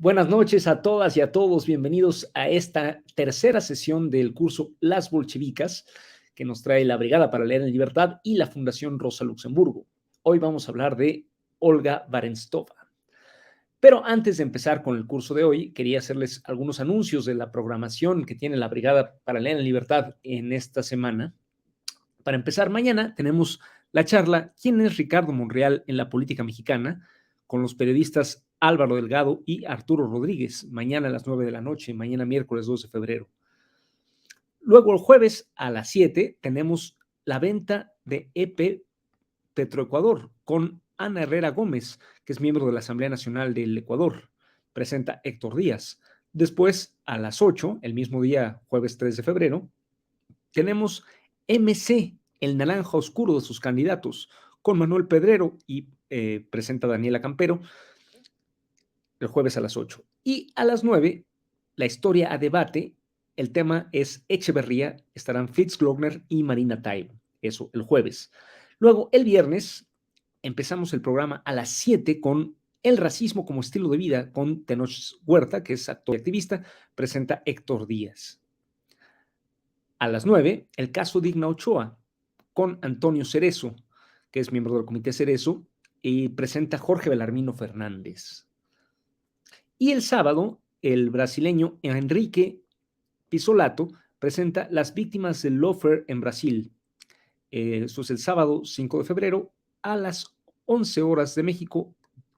Buenas noches a todas y a todos. Bienvenidos a esta tercera sesión del curso Las Bolchevicas, que nos trae la Brigada para Leer en Libertad y la Fundación Rosa Luxemburgo. Hoy vamos a hablar de Olga Barentsova. Pero antes de empezar con el curso de hoy, quería hacerles algunos anuncios de la programación que tiene la Brigada para Leer en Libertad en esta semana. Para empezar, mañana tenemos la charla ¿Quién es Ricardo Monreal en la política mexicana? Con los periodistas Álvaro Delgado y Arturo Rodríguez, mañana a las 9 de la noche, mañana miércoles 2 de febrero. Luego el jueves a las 7 tenemos la venta de EP Petroecuador con Ana Herrera Gómez, que es miembro de la Asamblea Nacional del Ecuador. Presenta Héctor Díaz. Después, a las 8, el mismo día, jueves 3 de febrero, tenemos MC, el naranja oscuro de sus candidatos, con Manuel Pedrero y presenta Daniela Campero el jueves a las 8. Y a las 9, la historia a debate, el tema es Echeverría, estarán Fritz Glockner y Marina Taibo, eso el jueves. Luego, el viernes, empezamos el programa a las 7 con El racismo como estilo de vida, con Tenoch Huerta, que es actor y activista, presenta Héctor Díaz. A las 9, el caso Digna Ochoa, con Antonio Cerezo, que es miembro del Comité Cerezo, y presenta Jorge Belarmino Fernández. Y el sábado, el brasileño Enrique Pisolato presenta Las víctimas del lawfare en Brasil. Eso es el sábado 5 de febrero a las 11 horas de México,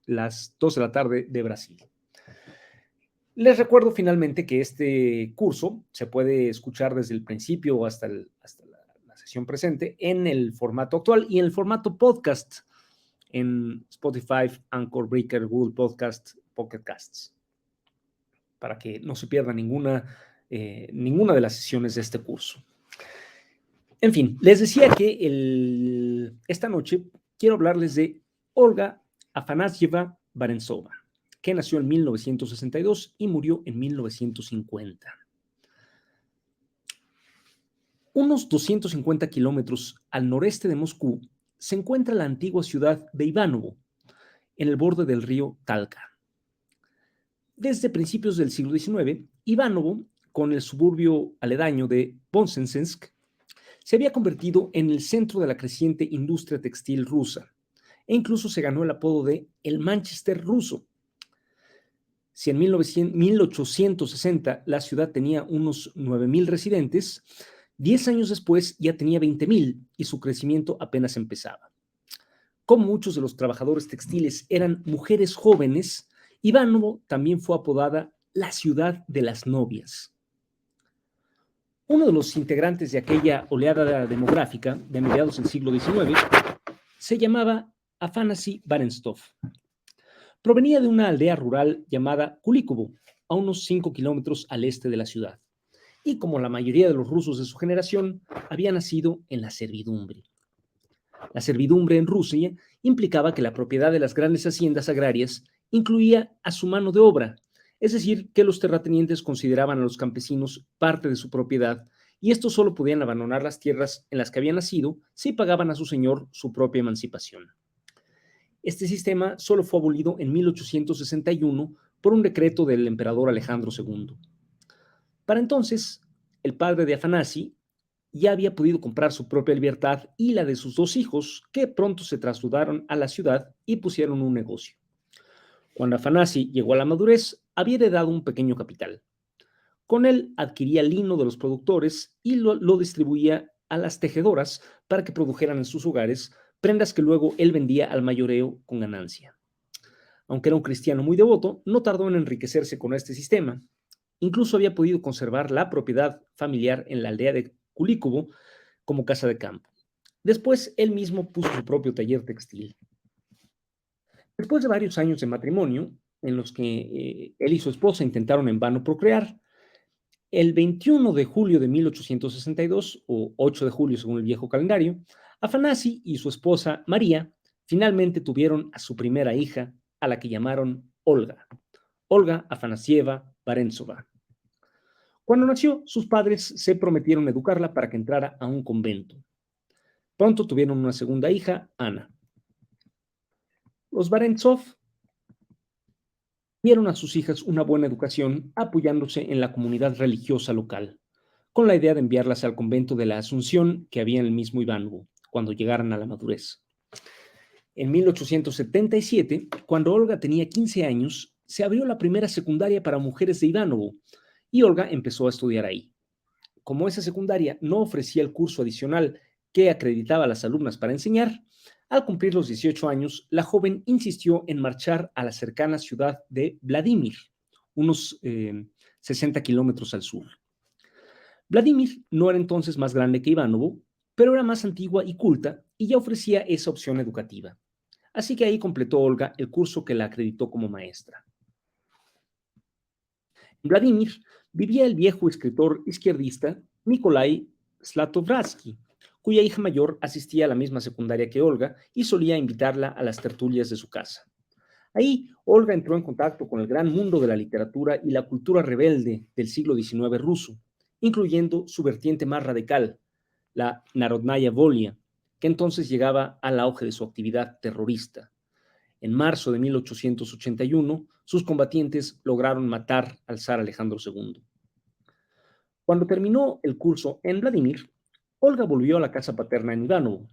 las 2 de la tarde de Brasil. Les recuerdo finalmente que este curso se puede escuchar desde el principio hasta la sesión presente en el formato actual y en el formato podcast en Spotify, Anchor, Breaker, Google Podcast, Pocket Casts, para que no se pierda ninguna de las sesiones de este curso. En fin, les decía que esta noche quiero hablarles de Olga Afanasieva Barentsova, que nació en 1962 y murió en 1950. Unos 250 kilómetros al noreste de Moscú se encuentra la antigua ciudad de Ivanovo, en el borde del río Talca. Desde principios del siglo XIX, Ivanovo, con el suburbio aledaño de Vosensensk, se había convertido en el centro de la creciente industria textil rusa e incluso se ganó el apodo de el Manchester ruso. Si en 1860 la ciudad tenía unos 9,000 residentes, 10 años después ya tenía 20,000 y su crecimiento apenas empezaba. Como muchos de los trabajadores textiles eran mujeres jóvenes, Ivanovo también fue apodada la ciudad de las novias. Uno de los integrantes de aquella oleada demográfica de mediados del siglo XIX se llamaba Afanasi Barentsov. Provenía de una aldea rural llamada Kulikovo, a unos 5 kilómetros al este de la ciudad, y como la mayoría de los rusos de su generación, había nacido en la servidumbre. La servidumbre en Rusia implicaba que la propiedad de las grandes haciendas agrarias incluía a su mano de obra, es decir, que los terratenientes consideraban a los campesinos parte de su propiedad y estos solo podían abandonar las tierras en las que habían nacido si pagaban a su señor su propia emancipación. Este sistema solo fue abolido en 1861 por un decreto del emperador Alejandro II. Para entonces, el padre de Afanasi ya había podido comprar su propia libertad y la de sus 2 hijos, que pronto se trasladaron a la ciudad y pusieron un negocio. Cuando Afanasi llegó a la madurez, había heredado un pequeño capital. Con él adquiría lino de los productores y lo distribuía a las tejedoras para que produjeran en sus hogares prendas que luego él vendía al mayoreo con ganancia. Aunque era un cristiano muy devoto, no tardó en enriquecerse con este sistema. Incluso había podido conservar la propiedad familiar en la aldea de Kulikovo como casa de campo. Después, él mismo puso su propio taller textil. Después de varios años de matrimonio, en los que él y su esposa intentaron en vano procrear, el 21 de julio de 1862, o 8 de julio según el viejo calendario, Afanasi y su esposa María finalmente tuvieron a su primera hija, a la que llamaron Olga, Olga Afanasieva Barentsova. Cuando nació, sus padres se prometieron educarla para que entrara a un convento. Pronto tuvieron una segunda hija, Ana. Los Barentsov dieron a sus hijas una buena educación apoyándose en la comunidad religiosa local, con la idea de enviarlas al convento de la Asunción que había en el mismo Ivánovo, cuando llegaran a la madurez. En 1877, cuando Olga tenía 15 años, se abrió la primera secundaria para mujeres de Ivánovo y Olga empezó a estudiar ahí. Como esa secundaria no ofrecía el curso adicional que acreditaba a las alumnas para enseñar, al cumplir los 18 años, la joven insistió en marchar a la cercana ciudad de Vladimir, unos 60 kilómetros al sur. Vladimir no era entonces más grande que Ivanovo, pero era más antigua y culta y ya ofrecía esa opción educativa. Así que ahí completó Olga el curso que la acreditó como maestra. En Vladimir vivía el viejo escritor izquierdista Nikolai Slatovratsky, cuya hija mayor asistía a la misma secundaria que Olga y solía invitarla a las tertulias de su casa. Ahí, Olga entró en contacto con el gran mundo de la literatura y la cultura rebelde del siglo XIX ruso, incluyendo su vertiente más radical, la Narodnaya Volia, que entonces llegaba al auge de su actividad terrorista. En marzo de 1881, sus combatientes lograron matar al zar Alejandro II. Cuando terminó el curso en Vladimir, Olga volvió a la casa paterna en Ivanovo.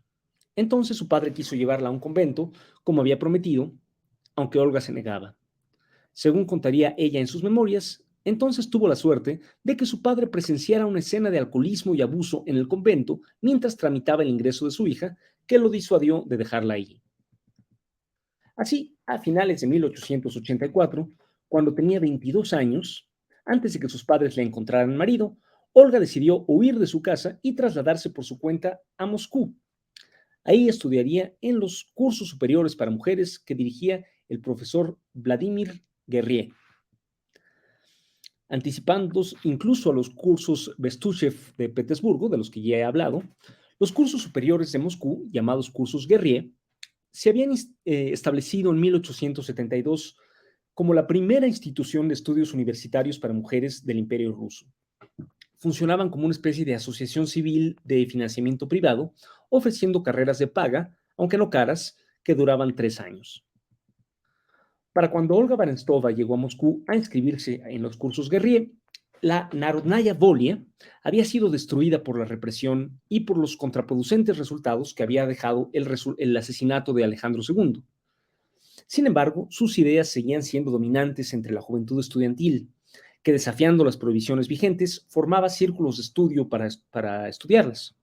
Entonces su padre quiso llevarla a un convento, como había prometido, aunque Olga se negaba. Según contaría ella en sus memorias, entonces tuvo la suerte de que su padre presenciara una escena de alcoholismo y abuso en el convento mientras tramitaba el ingreso de su hija, que lo disuadió de dejarla allí. Así, a finales de 1884, cuando tenía 22 años, antes de que sus padres le encontraran marido, Olga decidió huir de su casa y trasladarse por su cuenta a Moscú. Ahí estudiaría en los cursos superiores para mujeres que dirigía el profesor Vladimir Guerrier, anticipándose incluso a los cursos Bestuchev de Petersburgo, de los que ya he hablado. Los cursos superiores de Moscú, llamados cursos Guerrier, se habían establecido en 1872 como la primera institución de estudios universitarios para mujeres del Imperio Ruso. Funcionaban como una especie de asociación civil de financiamiento privado, ofreciendo carreras de paga, aunque no caras, que duraban 3 años. Para cuando Olga Barentsova llegó a Moscú a inscribirse en los cursos Guerrier, la Narodnaya Volia había sido destruida por la represión y por los contraproducentes resultados que había dejado el asesinato de Alejandro II. Sin embargo, sus ideas seguían siendo dominantes entre la juventud estudiantil, que desafiando las prohibiciones vigentes, formaba círculos de estudio para estudiarlas.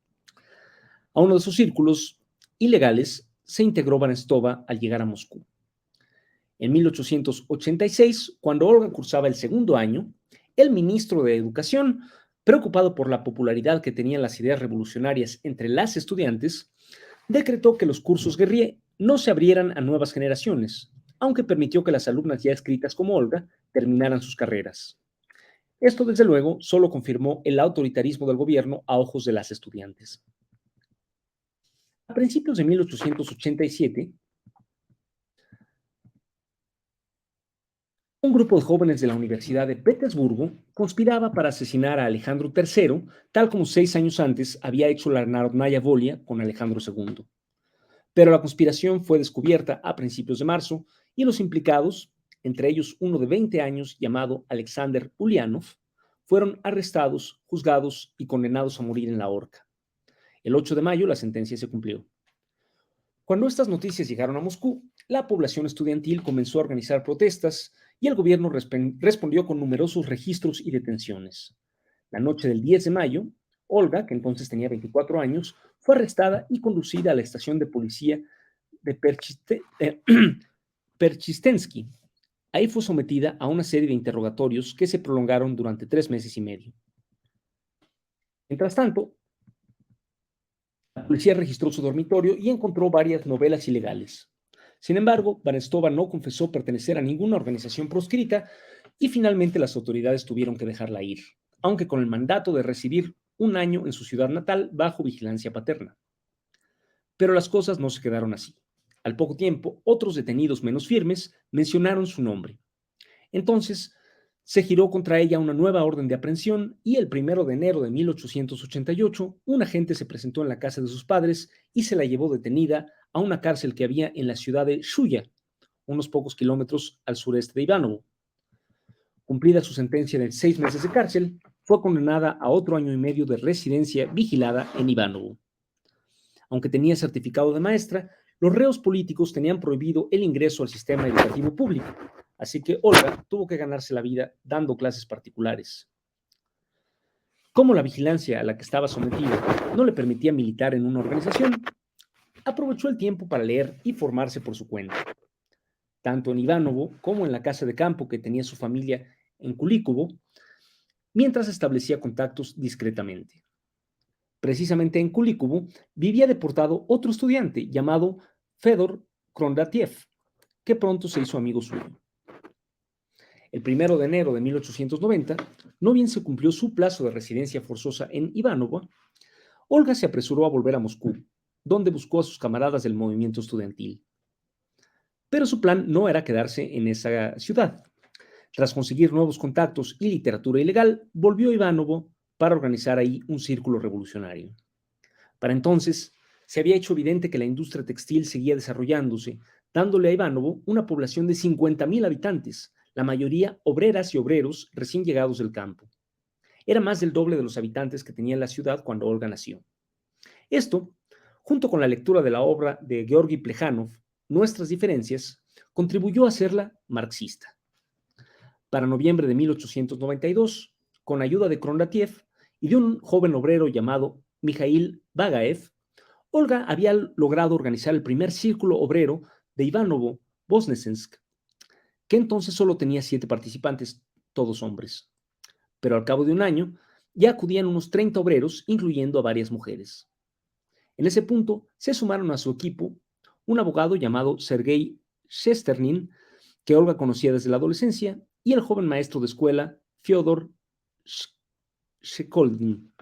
A uno de esos círculos ilegales se integró Barentsova al llegar a Moscú. En 1886, cuando Olga cursaba el segundo año, el ministro de Educación, preocupado por la popularidad que tenían las ideas revolucionarias entre las estudiantes, decretó que los cursos Guerrier no se abrieran a nuevas generaciones, aunque permitió que las alumnas ya escritas como Olga terminaran sus carreras. Esto, desde luego, solo confirmó el autoritarismo del gobierno a ojos de las estudiantes. A principios de 1887, un grupo de jóvenes de la Universidad de Petersburgo conspiraba para asesinar a Alejandro III, tal como 6 años antes había hecho la Narodnaya Volia con Alejandro II. Pero la conspiración fue descubierta a principios de marzo y los implicados, entre ellos uno de 20 años llamado Alexander Ulyanov, fueron arrestados, juzgados y condenados a morir en la horca. El 8 de mayo la sentencia se cumplió. Cuando estas noticias llegaron a Moscú, la población estudiantil comenzó a organizar protestas y el gobierno respondió con numerosos registros y detenciones. La noche del 10 de mayo, Olga, que entonces tenía 24 años, fue arrestada y conducida a la estación de policía de Perchistensky. Ahí fue sometida a una serie de interrogatorios que se prolongaron durante 3 meses y medio. Mientras tanto, la policía registró su dormitorio y encontró varias novelas ilegales. Sin embargo, Barentsova no confesó pertenecer a ninguna organización proscrita y finalmente las autoridades tuvieron que dejarla ir, aunque con el mandato de recibir un año en su ciudad natal bajo vigilancia paterna. Pero las cosas no se quedaron así. Al poco tiempo, otros detenidos menos firmes mencionaron su nombre. Entonces, se giró contra ella una nueva orden de aprehensión y el 1 de enero de 1888 un agente se presentó en la casa de sus padres y se la llevó detenida a una cárcel que había en la ciudad de Shuya, unos pocos kilómetros al sureste de Ivanovo. Cumplida su sentencia de 6 meses de cárcel, fue condenada a otro año y medio de residencia vigilada en Ivanovo. Aunque tenía certificado de maestra, los reos políticos tenían prohibido el ingreso al sistema educativo público, así que Olga tuvo que ganarse la vida dando clases particulares. Como la vigilancia a la que estaba sometida no le permitía militar en una organización, aprovechó el tiempo para leer y formarse por su cuenta. Tanto en Ivanovo como en la casa de campo que tenía su familia en Kulíkovo, mientras establecía contactos discretamente. Precisamente en Kulíkovo vivía deportado otro estudiante llamado Fedor Krondatiev, que pronto se hizo amigo suyo. El 1 de enero de 1890, no bien se cumplió su plazo de residencia forzosa en Ivanovo, Olga se apresuró a volver a Moscú, donde buscó a sus camaradas del movimiento estudiantil. Pero su plan no era quedarse en esa ciudad. Tras conseguir nuevos contactos y literatura ilegal, volvió a Ivanovo para organizar ahí un círculo revolucionario. Para entonces, se había hecho evidente que la industria textil seguía desarrollándose, dándole a Ivanovo una población de 50,000 habitantes, la mayoría obreras y obreros recién llegados del campo. Era más del doble de los habitantes que tenía la ciudad cuando Olga nació. Esto, junto con la lectura de la obra de Georgi Plejanov, Nuestras diferencias, contribuyó a hacerla marxista. Para noviembre de 1892, con ayuda de Krondatiev y de un joven obrero llamado Mikhail Bagaev, Olga había logrado organizar el primer círculo obrero de Ivanovo-Voznesensk, que entonces solo tenía 7 participantes, todos hombres. Pero al cabo de un año, ya acudían unos 30 obreros, incluyendo a varias mujeres. En ese punto, se sumaron a su equipo un abogado llamado Sergei Shesternin, que Olga conocía desde la adolescencia, y el joven maestro de escuela, Fyodor Shekoldin.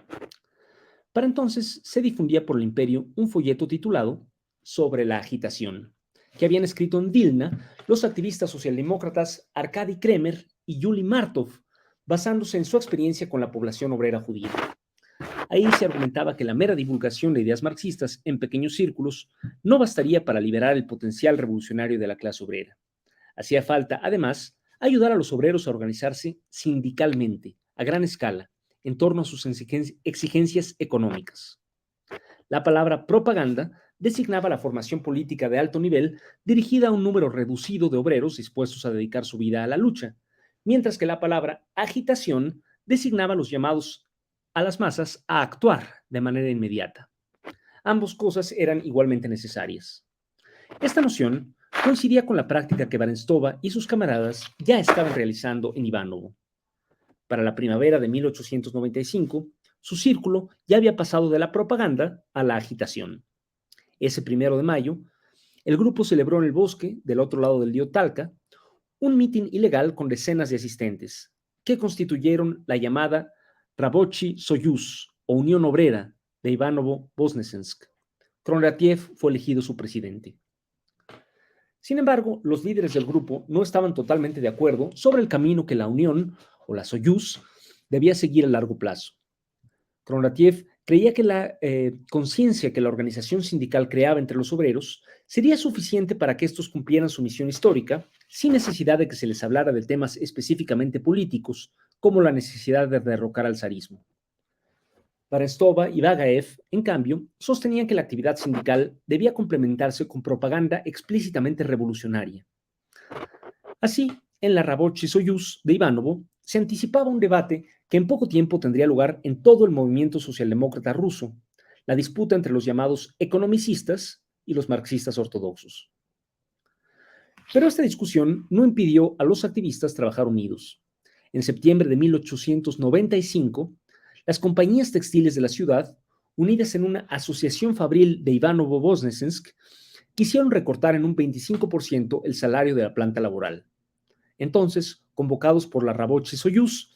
Para entonces se difundía por el imperio un folleto titulado Sobre la agitación, que habían escrito en Vilna los activistas socialdemócratas Arkady Kremer y Yuli Martov, basándose en su experiencia con la población obrera judía. Ahí se argumentaba que la mera divulgación de ideas marxistas en pequeños círculos no bastaría para liberar el potencial revolucionario de la clase obrera. Hacía falta, además, ayudar a los obreros a organizarse sindicalmente, a gran escala, en torno a sus exigencias económicas. La palabra propaganda designaba la formación política de alto nivel dirigida a un número reducido de obreros dispuestos a dedicar su vida a la lucha, mientras que la palabra agitación designaba a los llamados a las masas a actuar de manera inmediata. Ambas cosas eran igualmente necesarias. Esta noción coincidía con la práctica que Barentsova y sus camaradas ya estaban realizando en Ivanovo. Para la primavera de 1895, su círculo ya había pasado de la propaganda a la agitación. Ese 1 de mayo, el grupo celebró en el bosque, del otro lado del río Talca, un mitin ilegal con decenas de asistentes, que constituyeron la llamada Rabochi Soyuz, o Unión Obrera, de Ivanovo-Voznesensk. Krondatiev fue elegido su presidente. Sin embargo, los líderes del grupo no estaban totalmente de acuerdo sobre el camino que la Unión, o la Soyuz, debía seguir a largo plazo. Krondatiev creía que la conciencia que la organización sindical creaba entre los obreros sería suficiente para que estos cumplieran su misión histórica, sin necesidad de que se les hablara de temas específicamente políticos, como la necesidad de derrocar al zarismo. Barentsova y Bagaev, en cambio, sostenían que la actividad sindical debía complementarse con propaganda explícitamente revolucionaria. Así, en la Rabochi Soyuz de Ivanovo se anticipaba un debate que en poco tiempo tendría lugar en todo el movimiento socialdemócrata ruso, la disputa entre los llamados economicistas y los marxistas ortodoxos. Pero esta discusión no impidió a los activistas trabajar unidos. En septiembre de 1895, las compañías textiles de la ciudad, unidas en una asociación fabril de Ivanovo-Voznesensk, quisieron recortar en un 25% el salario de la planta laboral. Entonces, convocados por la Rabochi Soyuz,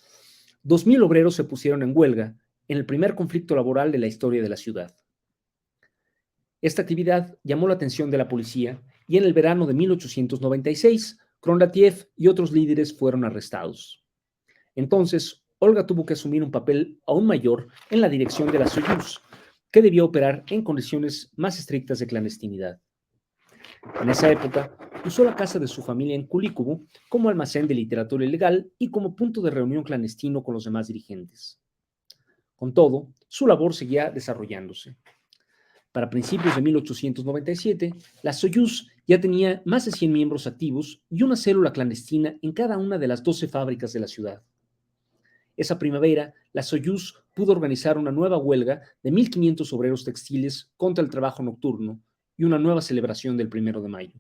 2,000 obreros se pusieron en huelga en el primer conflicto laboral de la historia de la ciudad. Esta actividad llamó la atención de la policía y en el verano de 1896, Krondatiev y otros líderes fueron arrestados. Entonces, Olga tuvo que asumir un papel aún mayor en la dirección de la Soyuz, que debía operar en condiciones más estrictas de clandestinidad. En esa época, usó la casa de su familia en Kulíkovo como almacén de literatura ilegal y como punto de reunión clandestino con los demás dirigentes. Con todo, su labor seguía desarrollándose. Para principios de 1897, la Soyuz ya tenía más de 100 miembros activos y una célula clandestina en cada una de las 12 fábricas de la ciudad. Esa primavera, la Soyuz pudo organizar una nueva huelga de 1.500 obreros textiles contra el trabajo nocturno y una nueva celebración del 1 de mayo.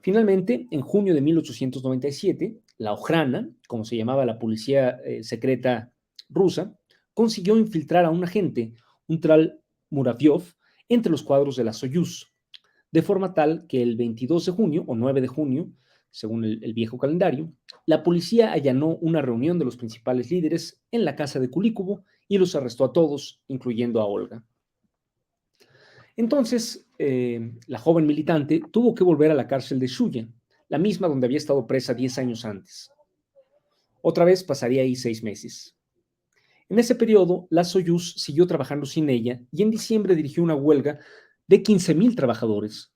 Finalmente, en junio de 1897, la Ojrana, como se llamaba la policía secreta rusa, consiguió infiltrar a un agente, un tal Muravyov, entre los cuadros de la Soyuz, de forma tal que el 22 de junio o 9 de junio, según el viejo calendario, la policía allanó una reunión de los principales líderes en la casa de Kulíkovo y los arrestó a todos, incluyendo a Olga. Entonces, la joven militante tuvo que volver a la cárcel de Shuya, la misma donde había estado presa 10 años antes. Otra vez pasaría ahí 6 meses. En ese periodo, la Soyuz siguió trabajando sin ella y en diciembre dirigió una huelga de 15.000 trabajadores.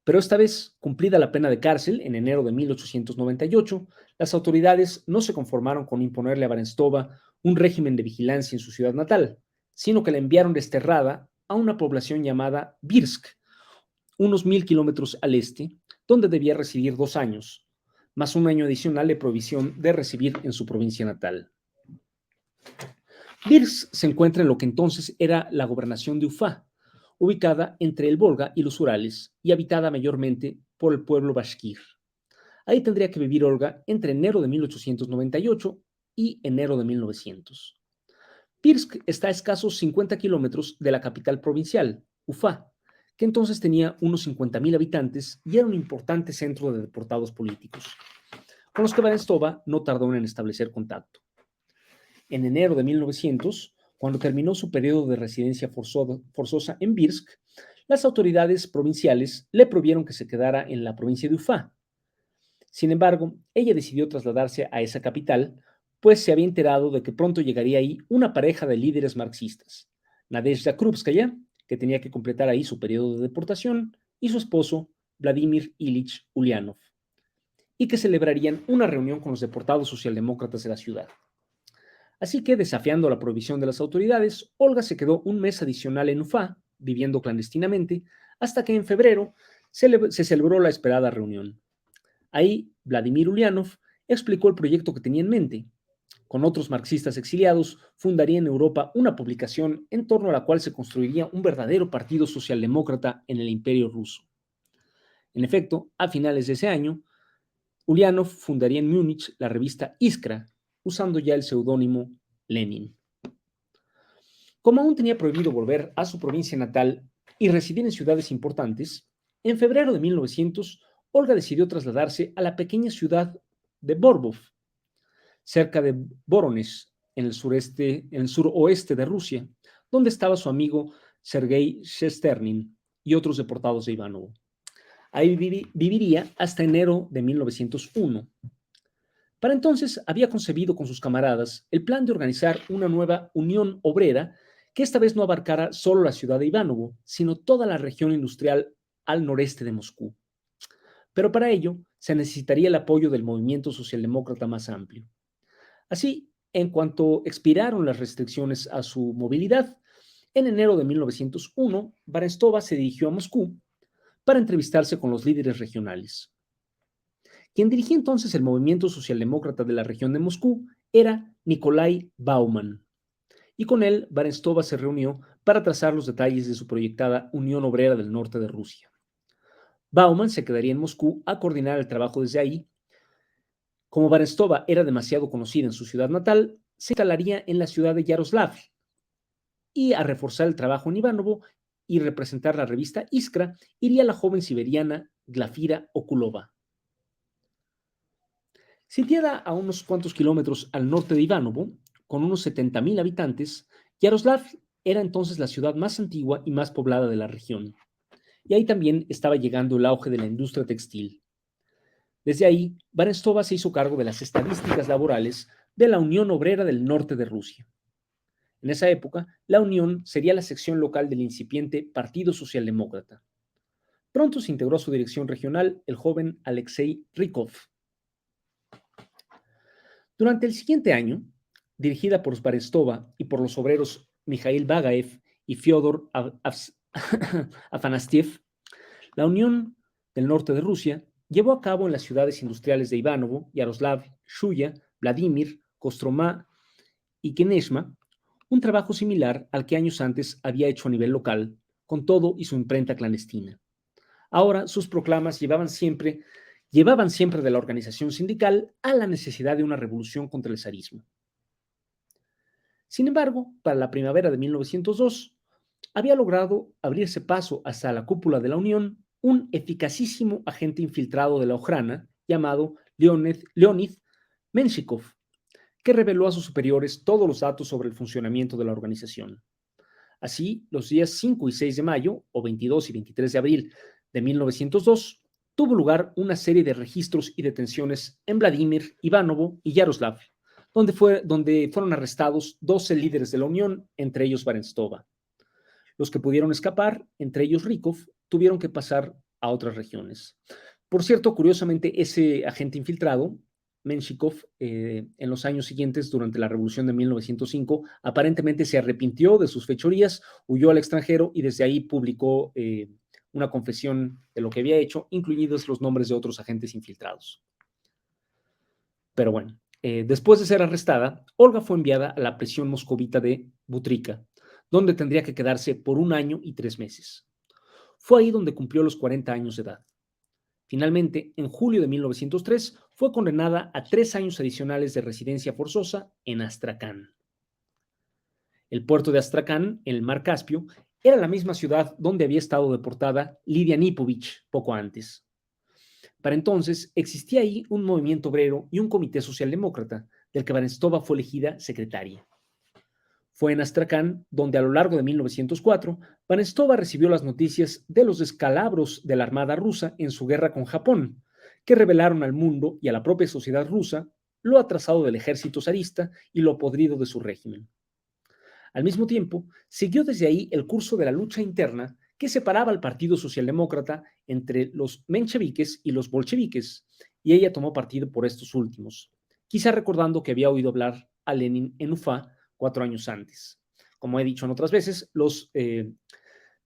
Pero esta vez, cumplida la pena de cárcel en enero de 1898, las autoridades no se conformaron con imponerle a Barentsova un régimen de vigilancia en su ciudad natal, sino que la enviaron desterrada a una población llamada Birsk, unos 1.000 kilómetros al este, donde debía residir 2 años, más un año adicional de provisión de recibir en su provincia natal. Birsk se encuentra en lo que entonces era la gobernación de Ufá, ubicada entre el Volga y los Urales y habitada mayormente por el pueblo bashkir. Ahí tendría que vivir Olga entre enero de 1898 y enero de 1900. Birsk está a escasos 50 kilómetros de la capital provincial, Ufá, que entonces tenía unos 50.000 habitantes y era un importante centro de deportados políticos, con los que Barentsova no tardó en establecer contacto. En enero de 1900, cuando terminó su periodo de residencia forzosa en Birsk, las autoridades provinciales le prohibieron que se quedara en la provincia de Ufá. Sin embargo, ella decidió trasladarse a esa capital, pues se había enterado de que pronto llegaría ahí una pareja de líderes marxistas, Nadezhda Krupskaya, que tenía que completar ahí su periodo de deportación, y su esposo, Vladimir Ilich Ulyanov, y que celebrarían una reunión con los deportados socialdemócratas de la ciudad. Así que, desafiando la prohibición de las autoridades, Olga se quedó un mes adicional en Ufá, viviendo clandestinamente, hasta que en febrero se celebró la esperada reunión. Ahí, Vladimir Ulyanov explicó el proyecto que tenía en mente. Con otros marxistas exiliados, fundaría en Europa una publicación en torno a la cual se construiría un verdadero partido socialdemócrata en el Imperio ruso. En efecto, a finales de ese año, Ulyanov fundaría en Múnich la revista Iskra, usando ya el seudónimo Lenin. Como aún tenía prohibido volver a su provincia natal y residir en ciudades importantes, en febrero de 1900, Olga decidió trasladarse a la pequeña ciudad de Borbov, cerca de Voronezh, en el suroeste de Rusia, donde estaba su amigo Sergei Shesternin y otros deportados de Ivanovo. Ahí viviría hasta enero de 1901. Para entonces había concebido con sus camaradas el plan de organizar una nueva unión obrera que esta vez no abarcara solo la ciudad de Ivanovo, sino toda la región industrial al noreste de Moscú. Pero para ello se necesitaría el apoyo del movimiento socialdemócrata más amplio. Así, en cuanto expiraron las restricciones a su movilidad, en enero de 1901, Barentsova se dirigió a Moscú para entrevistarse con los líderes regionales. Quien dirigía entonces el movimiento socialdemócrata de la región de Moscú era Nikolai Bauman, y con él Barentsova se reunió para trazar los detalles de su proyectada Unión Obrera del Norte de Rusia. Bauman se quedaría en Moscú a coordinar el trabajo desde ahí. Como Barentsova era demasiado conocida en su ciudad natal, se instalaría en la ciudad de Yaroslavl y a reforzar el trabajo en Ivanovo y representar la revista Iskra iría la joven siberiana Glafira Okulova. Sitiada a unos cuantos kilómetros al norte de Ivanovo, con unos 70.000 habitantes, Yaroslavl era entonces la ciudad más antigua y más poblada de la región. Y ahí también estaba llegando el auge de la industria textil. Desde ahí, Barentsova se hizo cargo de las estadísticas laborales de la Unión Obrera del Norte de Rusia. En esa época, la Unión sería la sección local del incipiente Partido Socialdemócrata. Pronto se integró a su dirección regional el joven Alexei Rykov. Durante el siguiente año, dirigida por Zbarestova y por los obreros Mikhail Bagaev y Fyodor Afanastiev, la Unión del Norte de Rusia llevó a cabo en las ciudades industriales de Ivanovo, Yaroslav, Shuya, Vladimir, Kostromá y Keneshma un trabajo similar al que años antes había hecho a nivel local, con todo y su imprenta clandestina. Ahora sus proclamas llevaban siempre de la organización sindical a la necesidad de una revolución contra el zarismo. Sin embargo, para la primavera de 1902, había logrado abrirse paso hasta la cúpula de la Unión un eficacísimo agente infiltrado de la Ojrana llamado Leonid Menshikov, que reveló a sus superiores todos los datos sobre el funcionamiento de la organización. Así, los días 5 y 6 de mayo, o 22 y 23 de abril de 1902, tuvo lugar una serie de registros y detenciones en Vladimir, Ivanovo y Yaroslav, donde fueron arrestados 12 líderes de la Unión, entre ellos Barentsova. Los que pudieron escapar, entre ellos Rykov, tuvieron que pasar a otras regiones. Por cierto, curiosamente, ese agente infiltrado, Menshikov, en los años siguientes, durante la Revolución de 1905, aparentemente se arrepintió de sus fechorías, huyó al extranjero y desde ahí publicó una confesión de lo que había hecho, incluidos los nombres de otros agentes infiltrados. Pero bueno, después de ser arrestada, Olga fue enviada a la prisión moscovita de Butrika, donde tendría que quedarse por 1 año y 3 meses. Fue ahí donde cumplió los 40 años de edad. Finalmente, en julio de 1903, fue condenada a 3 años adicionales de residencia forzosa en Astracán. El puerto de Astracán, en el mar Caspio, era la misma ciudad donde había estado deportada Lidia Nipovich poco antes. Para entonces, existía ahí un movimiento obrero y un comité socialdemócrata, del que Barentsova fue elegida secretaria. Fue en Astracán donde a lo largo de 1904, Barentsova recibió las noticias de los descalabros de la Armada rusa en su guerra con Japón, que revelaron al mundo y a la propia sociedad rusa lo atrasado del ejército zarista y lo podrido de su régimen. Al mismo tiempo, siguió desde ahí el curso de la lucha interna que separaba al Partido Socialdemócrata entre los mencheviques y los bolcheviques, y ella tomó partido por estos últimos, quizá recordando que había oído hablar a Lenin en Ufá 4 años antes. Como he dicho en otras veces, los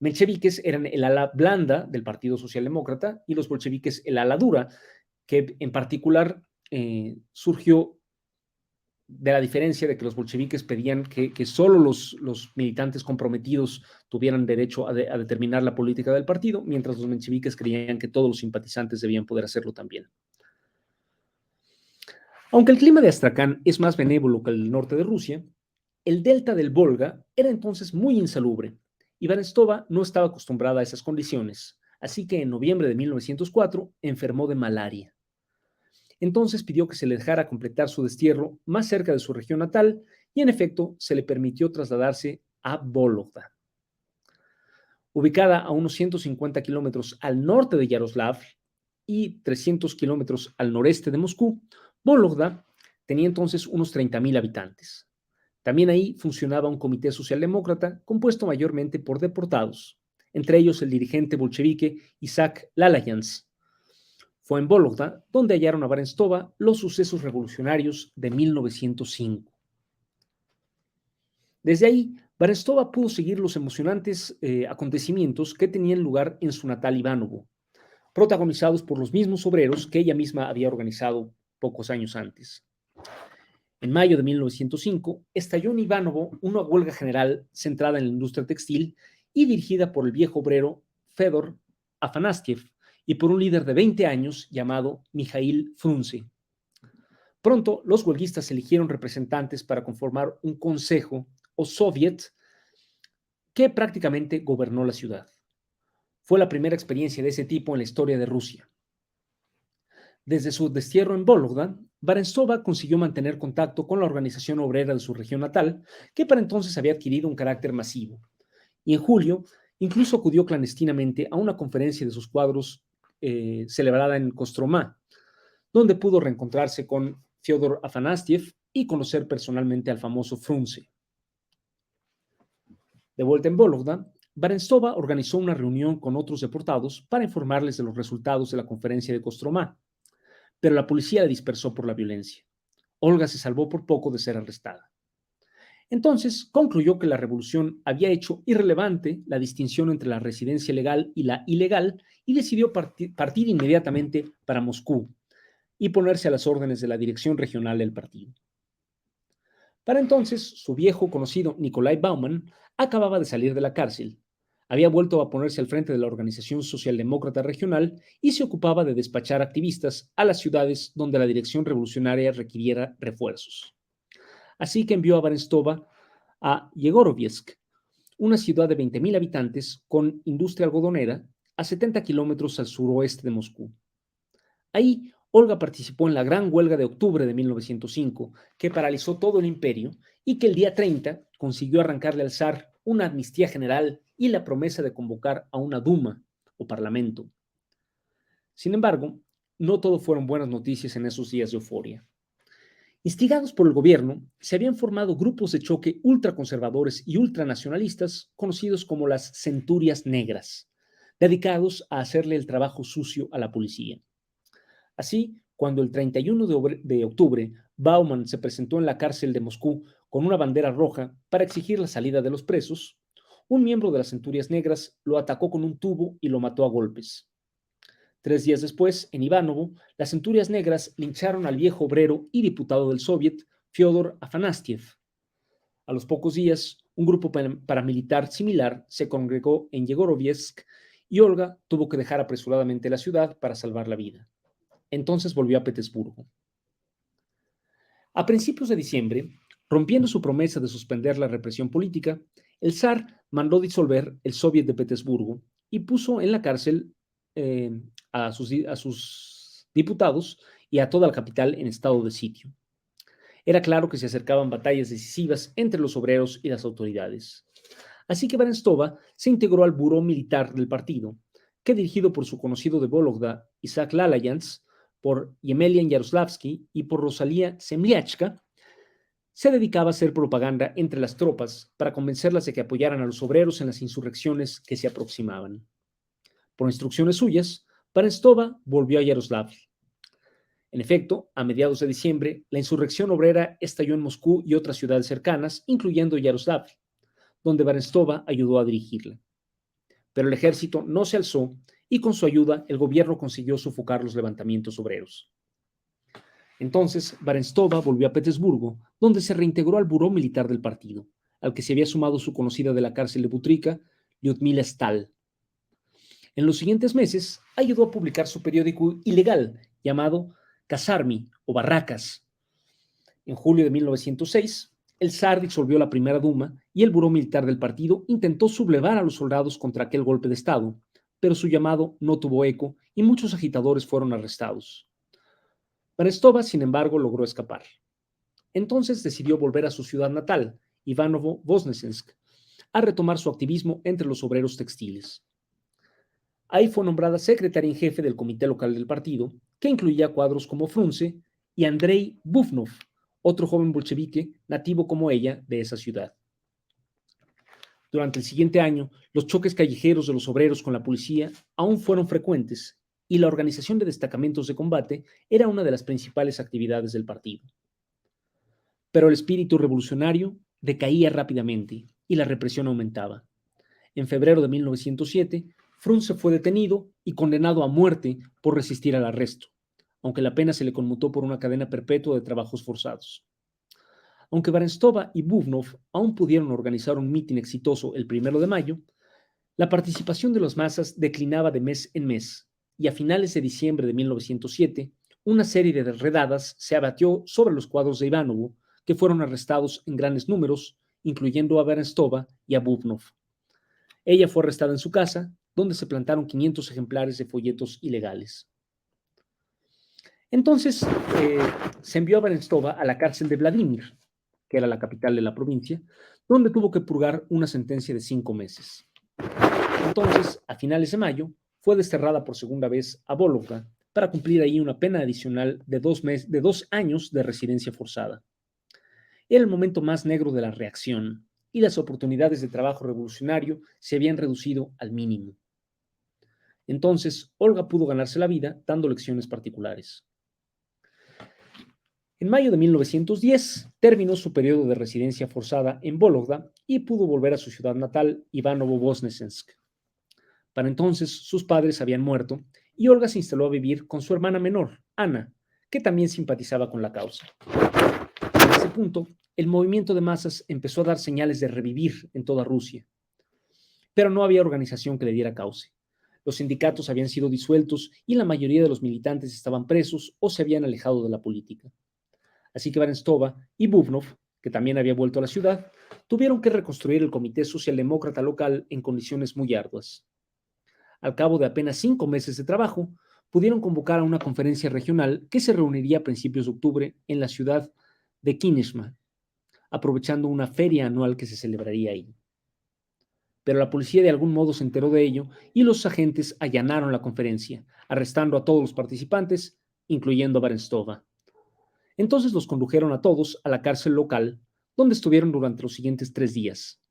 mencheviques eran el ala blanda del Partido Socialdemócrata y los bolcheviques el ala dura, que en particular surgió de la diferencia de que los bolcheviques pedían que solo los militantes comprometidos tuvieran derecho a determinar la política del partido, mientras los mencheviques creían que todos los simpatizantes debían poder hacerlo también. Aunque el clima de Astracán es más benévolo que el norte de Rusia, el delta del Volga era entonces muy insalubre y Barentsova no estaba acostumbrada a esas condiciones, así que en noviembre de 1904 enfermó de malaria. Entonces pidió que se le dejara completar su destierro más cerca de su región natal y en efecto se le permitió trasladarse a Vologda. Ubicada a unos 150 kilómetros al norte de Yaroslav y 300 kilómetros al noreste de Moscú, Vologda tenía entonces unos 30,000 habitantes. También ahí funcionaba un comité socialdemócrata compuesto mayormente por deportados, entre ellos el dirigente bolchevique Isaac Lalayans. Fue en Vologda donde hallaron a Barentsova los sucesos revolucionarios de 1905. Desde ahí, Barentsova pudo seguir los emocionantes acontecimientos que tenían lugar en su natal Ivanovo, protagonizados por los mismos obreros que ella misma había organizado pocos años antes. En mayo de 1905, estalló en Ivanovo una huelga general centrada en la industria textil y dirigida por el viejo obrero Fedor Afanastiev y por un líder de 20 años llamado Mikhail Frunze. Pronto, los huelguistas eligieron representantes para conformar un consejo o soviet que prácticamente gobernó la ciudad. Fue la primera experiencia de ese tipo en la historia de Rusia. Desde su destierro en Vologda, Barentsova consiguió mantener contacto con la organización obrera de su región natal, que para entonces había adquirido un carácter masivo. Y en julio, incluso acudió clandestinamente a una conferencia de sus cuadros celebrada en Kostromá, donde pudo reencontrarse con Fyodor Afanastiev y conocer personalmente al famoso Frunze. De vuelta en Vologda, Barentsova organizó una reunión con otros deportados para informarles de los resultados de la conferencia de Kostromá, pero la policía la dispersó por la violencia. Olga se salvó por poco de ser arrestada. Entonces concluyó que la revolución había hecho irrelevante la distinción entre la residencia legal y la ilegal y decidió partir inmediatamente para Moscú y ponerse a las órdenes de la dirección regional del partido. Para entonces, su viejo conocido Nikolai Bauman acababa de salir de la cárcel. Había vuelto a ponerse al frente de la Organización Socialdemócrata Regional y se ocupaba de despachar activistas a las ciudades donde la dirección revolucionaria requiriera refuerzos. Así que envió a Barentsova a Yegorovsk, una ciudad de 20.000 habitantes con industria algodonera a 70 kilómetros al suroeste de Moscú. Ahí, Olga participó en la Gran Huelga de octubre de 1905, que paralizó todo el imperio y que el día 30 consiguió arrancarle al zar una amnistía general y la promesa de convocar a una Duma o parlamento. Sin embargo, no todo fueron buenas noticias en esos días de euforia. Instigados por el gobierno, se habían formado grupos de choque ultraconservadores y ultranacionalistas conocidos como las Centurias Negras, dedicados a hacerle el trabajo sucio a la policía. Así, cuando el 31 de octubre Bauman se presentó en la cárcel de Moscú con una bandera roja para exigir la salida de los presos, un miembro de las Centurias Negras lo atacó con un tubo y lo mató a golpes. 3 días después, en Ivanovo, las Centurias Negras lincharon al viejo obrero y diputado del Soviet, Fyodor Afanasiev. A los pocos días, un grupo paramilitar similar se congregó en Yegorovsk y Olga tuvo que dejar apresuradamente la ciudad para salvar la vida. Entonces volvió a Petersburgo. A principios de diciembre, rompiendo su promesa de suspender la represión política, el zar mandó disolver el Soviet de Petersburgo y puso en la cárcel a sus diputados y a toda la capital en estado de sitio. Era claro que se acercaban batallas decisivas entre los obreros y las autoridades. Así que Barentsova se integró al buró militar del partido, que dirigido por su conocido de Vologda, Isaac Lalayans, por Yemelian Yaroslavsky y por Rosalia Semliachka, se dedicaba a hacer propaganda entre las tropas para convencerlas de que apoyaran a los obreros en las insurrecciones que se aproximaban. Por instrucciones suyas, Barentsova volvió a Yaroslavl. En efecto, a mediados de diciembre, la insurrección obrera estalló en Moscú y otras ciudades cercanas, incluyendo Yaroslavl, donde Barentsova ayudó a dirigirla. Pero el ejército no se alzó y con su ayuda el gobierno consiguió sofocar los levantamientos obreros. Entonces, Barentsova volvió a Petersburgo, donde se reintegró al buró militar del partido, al que se había sumado su conocida de la cárcel de Butrika, Lyudmila Stal. En los siguientes meses, ayudó a publicar su periódico ilegal llamado Kasarmy o Barracas. En julio de 1906, el zar disolvió la primera Duma y el buró militar del partido intentó sublevar a los soldados contra aquel golpe de Estado, pero su llamado no tuvo eco y muchos agitadores fueron arrestados. Barentsova, sin embargo, logró escapar. Entonces decidió volver a su ciudad natal, Ivanovo-Voznesensk, a retomar su activismo entre los obreros textiles. Ahí fue nombrada secretaria en jefe del comité local del partido, que incluía cuadros como Frunze y Andrei Bufnov, otro joven bolchevique nativo como ella de esa ciudad. Durante el siguiente año, los choques callejeros de los obreros con la policía aún fueron frecuentes y la organización de destacamentos de combate era una de las principales actividades del partido. Pero el espíritu revolucionario decaía rápidamente y la represión aumentaba. En febrero de 1907, Frunze fue detenido y condenado a muerte por resistir al arresto, aunque la pena se le conmutó por una cadena perpetua de trabajos forzados. Aunque Barentsova y Bufnov aún pudieron organizar un mitin exitoso el 1 de mayo, la participación de las masas declinaba de mes en mes y a finales de diciembre de 1907, una serie de redadas se abatió sobre los cuadros de Ivanovo, que fueron arrestados en grandes números, incluyendo a Barentsova y a Bufnov. Ella fue arrestada en su casa, donde se plantaron 500 ejemplares de folletos ilegales. Entonces, se envió a Barentsova a la cárcel de Vladimir, que era la capital de la provincia, donde tuvo que purgar una sentencia de 5 meses. Entonces, a finales de mayo, fue desterrada por segunda vez a Vologda para cumplir ahí una pena adicional de 2 años de residencia forzada. Era el momento más negro de la reacción y las oportunidades de trabajo revolucionario se habían reducido al mínimo. Entonces, Olga pudo ganarse la vida dando lecciones particulares. En mayo de 1910 terminó su periodo de residencia forzada en Vólogda y pudo volver a su ciudad natal, Ivanovo-Voznesensk. Para entonces, sus padres habían muerto y Olga se instaló a vivir con su hermana menor, Ana, que también simpatizaba con la causa. En ese punto, el movimiento de masas empezó a dar señales de revivir en toda Rusia, pero no había organización que le diera cauce. Los sindicatos habían sido disueltos y la mayoría de los militantes estaban presos o se habían alejado de la política. Así que Barentsova y Bubnov, que también había vuelto a la ciudad, tuvieron que reconstruir el Comité Socialdemócrata local en condiciones muy arduas. Al cabo de apenas 5 meses de trabajo, pudieron convocar a una conferencia regional que se reuniría a principios de octubre en la ciudad de Kineshma, aprovechando una feria anual que se celebraría ahí. Pero la policía de algún modo se enteró de ello y los agentes allanaron la conferencia, arrestando a todos los participantes, incluyendo a Barentsova. Entonces los condujeron a todos a la cárcel local, donde estuvieron durante los siguientes 3 días.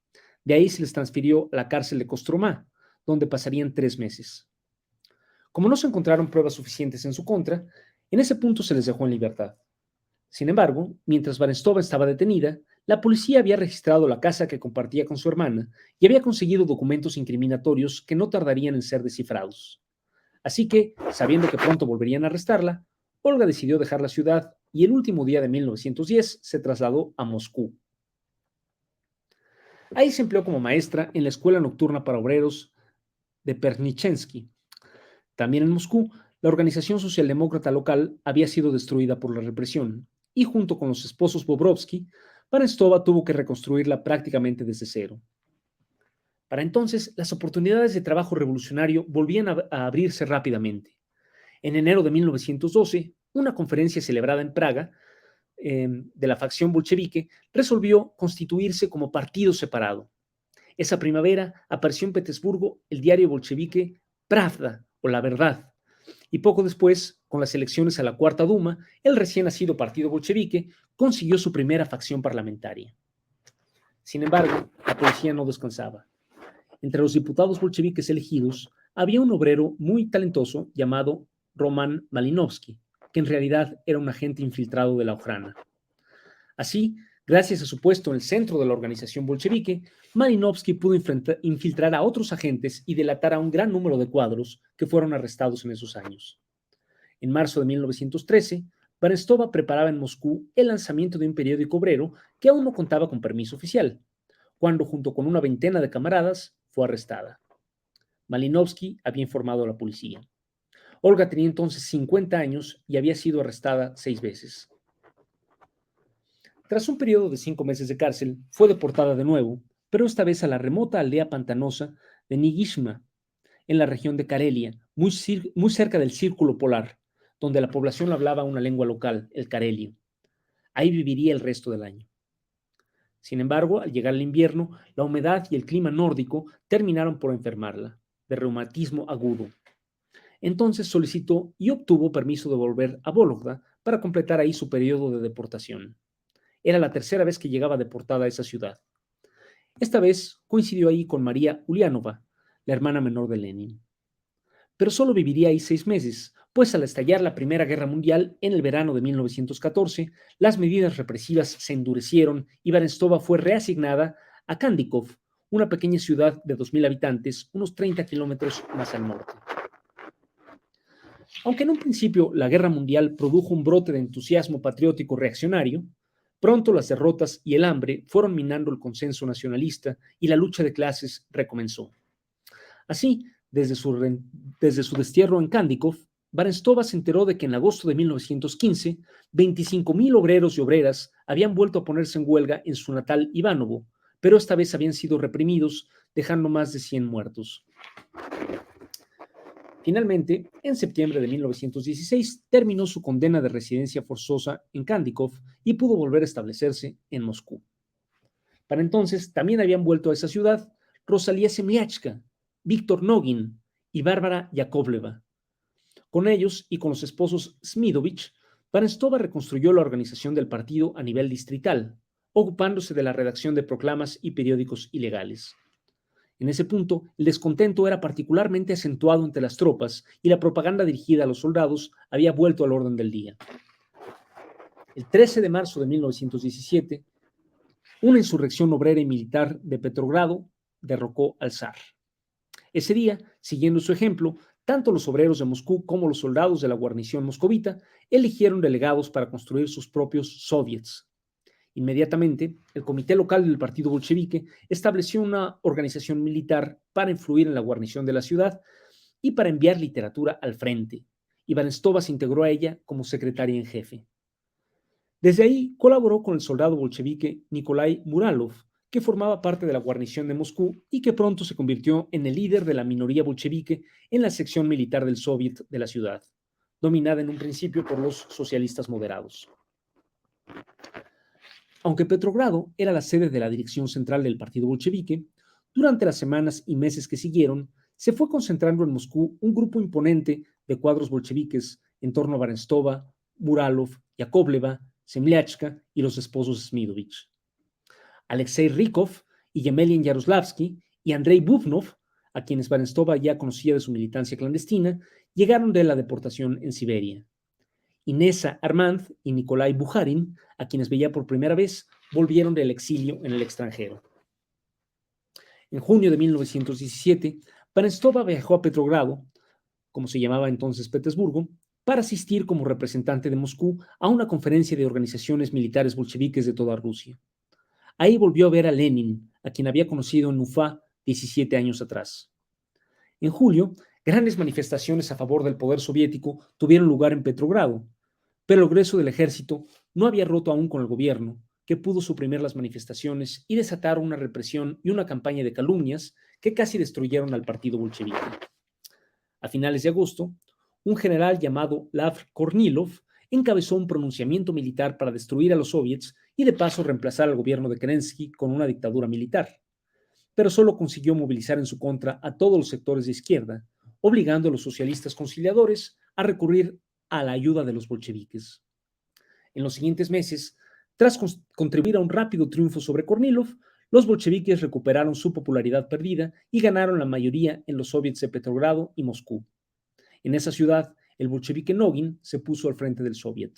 De ahí se les transfirió a la cárcel de Kostromá, donde pasarían 3 meses. Como no se encontraron pruebas suficientes en su contra, en ese punto se les dejó en libertad. Sin embargo, mientras Barentsova estaba detenida, la policía había registrado la casa que compartía con su hermana y había conseguido documentos incriminatorios que no tardarían en ser descifrados. Así que, sabiendo que pronto volverían a arrestarla, Olga decidió dejar la ciudad y el último día de 1910 se trasladó a Moscú. Ahí se empleó como maestra en la escuela nocturna para obreros de Pernichensky. También en Moscú, la organización socialdemócrata local había sido destruida por la represión y junto con los esposos Bobrovsky, Barentsova tuvo que reconstruirla prácticamente desde cero. Para entonces, las oportunidades de trabajo revolucionario volvían a abrirse rápidamente. En enero de 1912, una conferencia celebrada en Praga de la facción bolchevique resolvió constituirse como partido separado. Esa primavera apareció en Petersburgo el diario bolchevique Pravda, o La Verdad, y poco después, con las elecciones a la Cuarta Duma, el recién nacido partido bolchevique consiguió su primera facción parlamentaria. Sin embargo, la policía no descansaba. Entre los diputados bolcheviques elegidos había un obrero muy talentoso llamado Roman Malinovsky, que en realidad era un agente infiltrado de la Ojrana. Así, gracias a su puesto en el centro de la organización bolchevique, Malinovsky pudo infiltrar a otros agentes y delatar a un gran número de cuadros que fueron arrestados en esos años. En marzo de 1913, Barentsova preparaba en Moscú el lanzamiento de un periódico obrero que aún no contaba con permiso oficial, cuando junto con una veintena de camaradas fue arrestada. Malinovsky había informado a la policía. Olga tenía entonces 50 años y había sido arrestada 6 veces. Tras un periodo de 5 meses de cárcel, fue deportada de nuevo, pero esta vez a la remota aldea pantanosa de Nigishma, en la región de Karelia, muy cerca del Círculo Polar, donde la población hablaba una lengua local, el karelio. Ahí viviría el resto del año. Sin embargo, al llegar el invierno, la humedad y el clima nórdico terminaron por enfermarla, de reumatismo agudo. Entonces solicitó y obtuvo permiso de volver a Vólogda para completar ahí su periodo de deportación. Era la tercera vez que llegaba deportada a esa ciudad. Esta vez coincidió ahí con María Ulianova, la hermana menor de Lenin. Pero solo viviría ahí 6 meses, pues al estallar la Primera Guerra Mundial en el verano de 1914, las medidas represivas se endurecieron y Barentsova fue reasignada a Kandikov, una pequeña ciudad de 2.000 habitantes, unos 30 kilómetros más al norte. Aunque en un principio la Guerra Mundial produjo un brote de entusiasmo patriótico reaccionario, pronto las derrotas y el hambre fueron minando el consenso nacionalista y la lucha de clases recomenzó. Así, desde su destierro en Kandikov, Barentsova se enteró de que en agosto de 1915, 25.000 obreros y obreras habían vuelto a ponerse en huelga en su natal Ivanovo, pero esta vez habían sido reprimidos, dejando más de 100 muertos. Finalmente, en septiembre de 1916, terminó su condena de residencia forzosa en Kandikov y pudo volver a establecerse en Moscú. Para entonces, también habían vuelto a esa ciudad Rosalia Semliachka, Víctor Nogin y Bárbara Yakovleva. Con ellos y con los esposos Smidovich, Barentsova reconstruyó la organización del partido a nivel distrital, ocupándose de la redacción de proclamas y periódicos ilegales. En ese punto, el descontento era particularmente acentuado entre las tropas y la propaganda dirigida a los soldados había vuelto al orden del día. El 13 de marzo de 1917, una insurrección obrera y militar de Petrogrado derrocó al zar. Ese día, siguiendo su ejemplo, tanto los obreros de Moscú como los soldados de la guarnición moscovita eligieron delegados para construir sus propios soviets. Inmediatamente, el comité local del partido bolchevique estableció una organización militar para influir en la guarnición de la ciudad y para enviar literatura al frente. Y Barentsova se integró a ella como secretaria en jefe. Desde ahí colaboró con el soldado bolchevique Nikolai Muralov, que formaba parte de la guarnición de Moscú y que pronto se convirtió en el líder de la minoría bolchevique en la sección militar del Soviet de la ciudad, dominada en un principio por los socialistas moderados. Aunque Petrogrado era la sede de la dirección central del partido bolchevique, durante las semanas y meses que siguieron, se fue concentrando en Moscú un grupo imponente de cuadros bolcheviques en torno a Barentsova, Muralov, Yakovleva, Zemliachka y los esposos Smidovich. Alexei Rykov y Yemelin Yaroslavsky y Andrei Bubnov, a quienes Barentsova ya conocía de su militancia clandestina, llegaron de la deportación en Siberia. Inesa Armand y Nikolai Bukharin, a quienes veía por primera vez, volvieron del exilio en el extranjero. En junio de 1917, Barentsova viajó a Petrogrado, como se llamaba entonces Petersburgo, para asistir como representante de Moscú a una conferencia de organizaciones militares bolcheviques de toda Rusia. Ahí volvió a ver a Lenin, a quien había conocido en Ufa 17 años atrás. En julio, grandes manifestaciones a favor del poder soviético tuvieron lugar en Petrogrado, pero el grueso del ejército no había roto aún con el gobierno, que pudo suprimir las manifestaciones y desatar una represión y una campaña de calumnias que casi destruyeron al partido bolchevique. A finales de agosto, un general llamado Lav Kornilov encabezó un pronunciamiento militar para destruir a los soviets y de paso reemplazar al gobierno de Kerensky con una dictadura militar. Pero solo consiguió movilizar en su contra a todos los sectores de izquierda, obligando a los socialistas conciliadores a recurrir a la ayuda de los bolcheviques. En los siguientes meses, tras contribuir a un rápido triunfo sobre Kornilov, los bolcheviques recuperaron su popularidad perdida y ganaron la mayoría en los soviets de Petrogrado y Moscú. En esa ciudad, el bolchevique Nogin se puso al frente del soviet.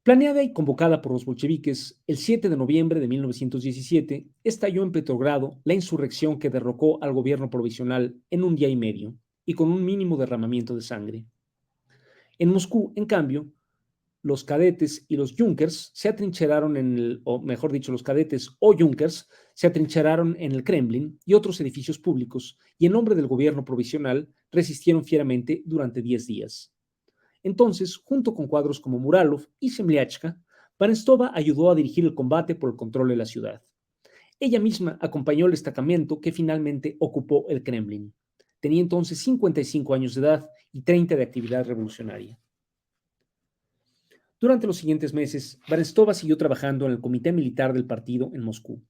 Planeada y convocada por los bolcheviques, el 7 de noviembre de 1917 estalló en Petrogrado la insurrección que derrocó al gobierno provisional en un día y medio y con un mínimo derramamiento de sangre. En Moscú, en cambio, los cadetes y los Junkers se atrincheraron o mejor dicho, los cadetes o Junkers se atrincheraron en el Kremlin y otros edificios públicos y en nombre del gobierno provisional resistieron fieramente durante 10 días. Entonces, junto con cuadros como Muralov y Zemliachka, Barentsova ayudó a dirigir el combate por el control de la ciudad. Ella misma acompañó el destacamento que finalmente ocupó el Kremlin. Tenía entonces 55 años de edad y 30 de actividad revolucionaria. Durante los siguientes meses, Barentsova siguió trabajando en el comité militar del partido en Moscú.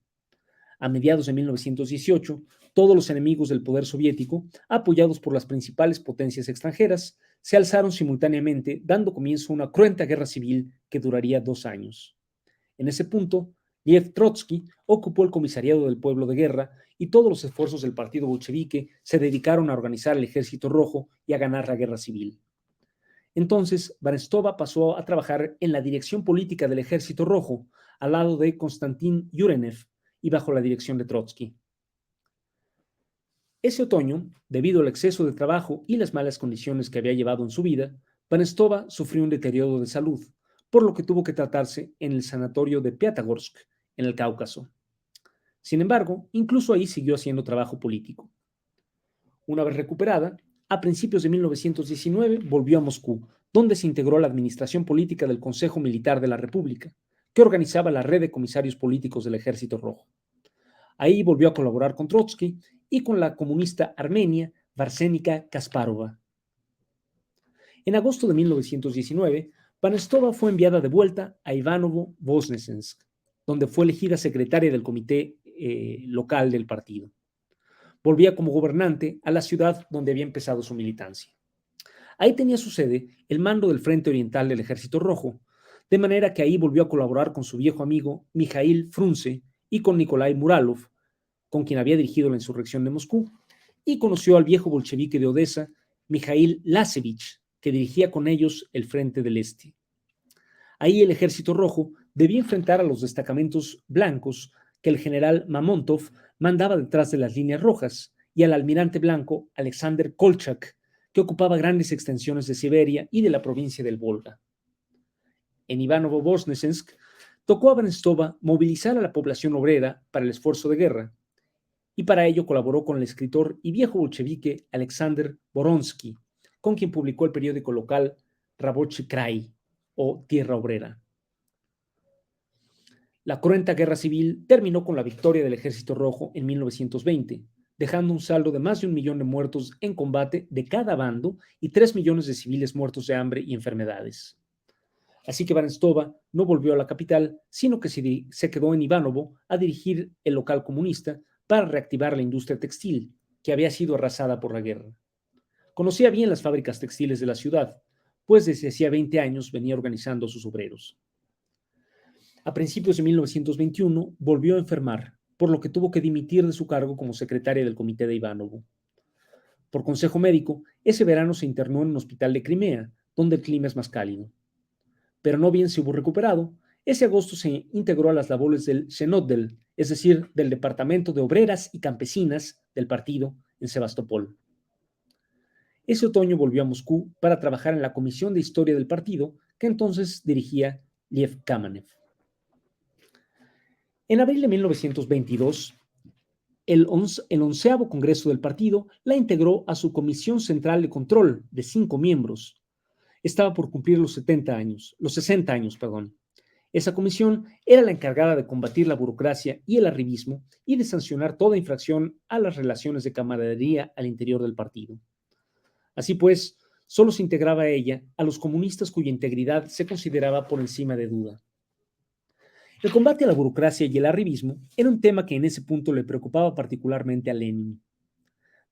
A mediados de 1918, todos los enemigos del poder soviético, apoyados por las principales potencias extranjeras, se alzaron simultáneamente, dando comienzo a una cruenta guerra civil que duraría 2 años. En ese punto, Lev Trotsky ocupó el comisariado del pueblo de guerra y todos los esfuerzos del partido bolchevique se dedicaron a organizar el Ejército Rojo y a ganar la guerra civil. Entonces, Barentsova pasó a trabajar en la dirección política del Ejército Rojo, al lado de Konstantin Yurenev y bajo la dirección de Trotsky. Ese otoño, debido al exceso de trabajo y las malas condiciones que había llevado en su vida, Barentsova sufrió un deterioro de salud, por lo que tuvo que tratarse en el sanatorio de Piatagorsk, en el Cáucaso. Sin embargo, incluso ahí siguió haciendo trabajo político. Una vez recuperada, a principios de 1919 volvió a Moscú, donde se integró a la administración política del Consejo Militar de la República, que organizaba la red de comisarios políticos del Ejército Rojo. Ahí volvió a colaborar con Trotsky y con la comunista armenia Varsenika Kasparova. En agosto de 1919, Barentsova fue enviada de vuelta a Ivanovo-Voznesensk, donde fue elegida secretaria del comité local del partido. Volvía como gobernante a la ciudad donde había empezado su militancia. Ahí tenía su sede el mando del Frente Oriental del Ejército Rojo, de manera que ahí volvió a colaborar con su viejo amigo Mikhail Frunze y con Nikolai Muralov, con quien había dirigido la insurrección de Moscú, y conoció al viejo bolchevique de Odessa, Mikhail Lasevich, que dirigía con ellos el Frente del Este. Ahí el Ejército Rojo debía enfrentar a los destacamentos blancos que el general Mamontov mandaba detrás de las líneas rojas y al almirante blanco Alexander Kolchak, que ocupaba grandes extensiones de Siberia y de la provincia del Volga. En Ivanovo-Voznesensk tocó a Varenstova movilizar a la población obrera para el esfuerzo de guerra, y para ello colaboró con el escritor y viejo bolchevique Alexander Voronsky, con quien publicó el periódico local Rabochi Krai, o Tierra Obrera. La cruenta guerra civil terminó con la victoria del Ejército Rojo en 1920, dejando un saldo de más de 1 millón de muertos en combate de cada bando y 3 millones de civiles muertos de hambre y enfermedades. Así que Varenstova no volvió a la capital, sino que se quedó en Ivanovo a dirigir el local comunista para reactivar la industria textil, que había sido arrasada por la guerra. Conocía bien las fábricas textiles de la ciudad, pues desde hacía 20 años venía organizando a sus obreros. A principios de 1921 volvió a enfermar, por lo que tuvo que dimitir de su cargo como secretaria del comité de Ivanovo. Por consejo médico, ese verano se internó en un hospital de Crimea, donde el clima es más cálido. Pero no bien se hubo recuperado, ese agosto se integró a las labores del Senotdel, es decir, del Departamento de Obreras y Campesinas del partido en Sebastopol. Ese otoño volvió a Moscú para trabajar en la Comisión de Historia del partido, que entonces dirigía Lev Kamenev. En abril de 1922, el 11º Congreso del partido la integró a su Comisión Central de Control de 5 miembros. Estaba por cumplir los 60 años. Esa comisión era la encargada de combatir la burocracia y el arribismo y de sancionar toda infracción a las relaciones de camaradería al interior del partido. Así pues, solo se integraba a ella a los comunistas cuya integridad se consideraba por encima de duda. El combate a la burocracia y el arribismo era un tema que en ese punto le preocupaba particularmente a Lenin.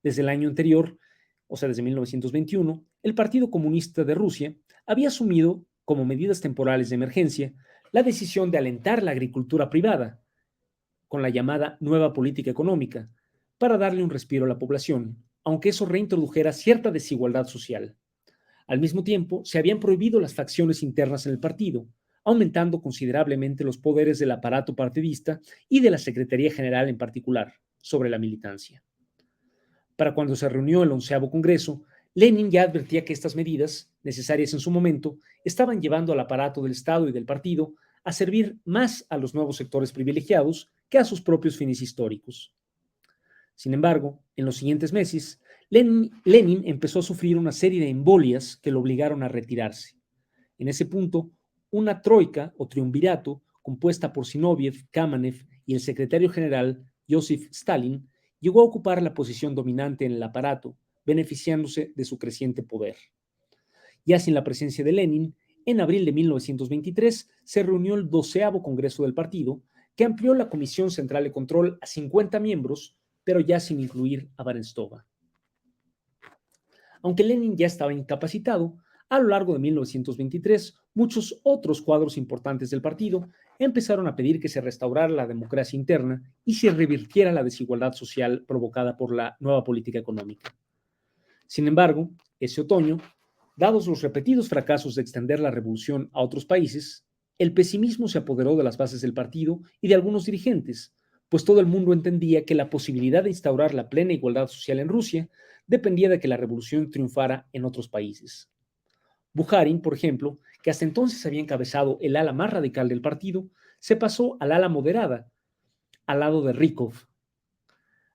Desde el año anterior, o sea, desde 1921, el Partido Comunista de Rusia había asumido, como medidas temporales de emergencia, la decisión de alentar la agricultura privada, con la llamada nueva política económica, para darle un respiro a la población, aunque eso reintrodujera cierta desigualdad social. Al mismo tiempo, se habían prohibido las facciones internas en el partido, aumentando considerablemente los poderes del aparato partidista y de la Secretaría General en particular sobre la militancia. Para cuando se reunió el 11º Congreso, Lenin ya advertía que estas medidas, necesarias en su momento, estaban llevando al aparato del Estado y del partido a servir más a los nuevos sectores privilegiados que a sus propios fines históricos. Sin embargo, en los siguientes meses, Lenin empezó a sufrir una serie de embolias que lo obligaron a retirarse. En ese punto, una troika o triunvirato compuesta por Zinoviev, Kamenev y el secretario general Joseph Stalin llegó a ocupar la posición dominante en el aparato, beneficiándose de su creciente poder. Ya sin la presencia de Lenin, en abril de 1923 se reunió el 12º Congreso del partido, que amplió la Comisión Central de Control a 50 miembros, pero ya sin incluir a Varenstova. Aunque Lenin ya estaba incapacitado, a lo largo de 1923, muchos otros cuadros importantes del partido empezaron a pedir que se restaurara la democracia interna y se revirtiera la desigualdad social provocada por la nueva política económica. Sin embargo, ese otoño, dados los repetidos fracasos de extender la revolución a otros países, el pesimismo se apoderó de las bases del partido y de algunos dirigentes, pues todo el mundo entendía que la posibilidad de instaurar la plena igualdad social en Rusia dependía de que la revolución triunfara en otros países. Bukharin, por ejemplo, que hasta entonces había encabezado el ala más radical del partido, se pasó al ala moderada, al lado de Rykov.